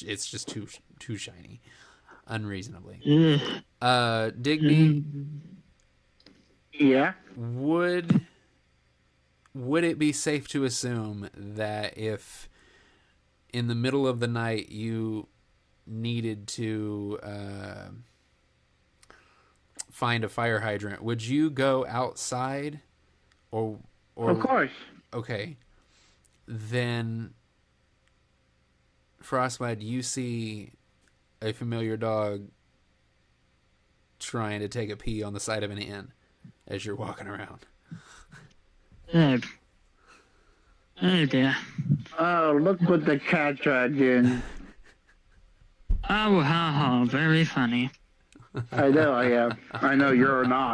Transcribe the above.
it's just too shiny, unreasonably. Digby, Yeah. would it be safe to assume that if in the middle of the night you needed to find a fire hydrant, would you go outside or Of course. okay, then Frostbite, you see a familiar dog trying to take a pee on the side of an inn as you're walking around. Oh, oh dear. Oh, look what the cat dragged in. Oh, ha ha, very funny. I know I am. I know you're not.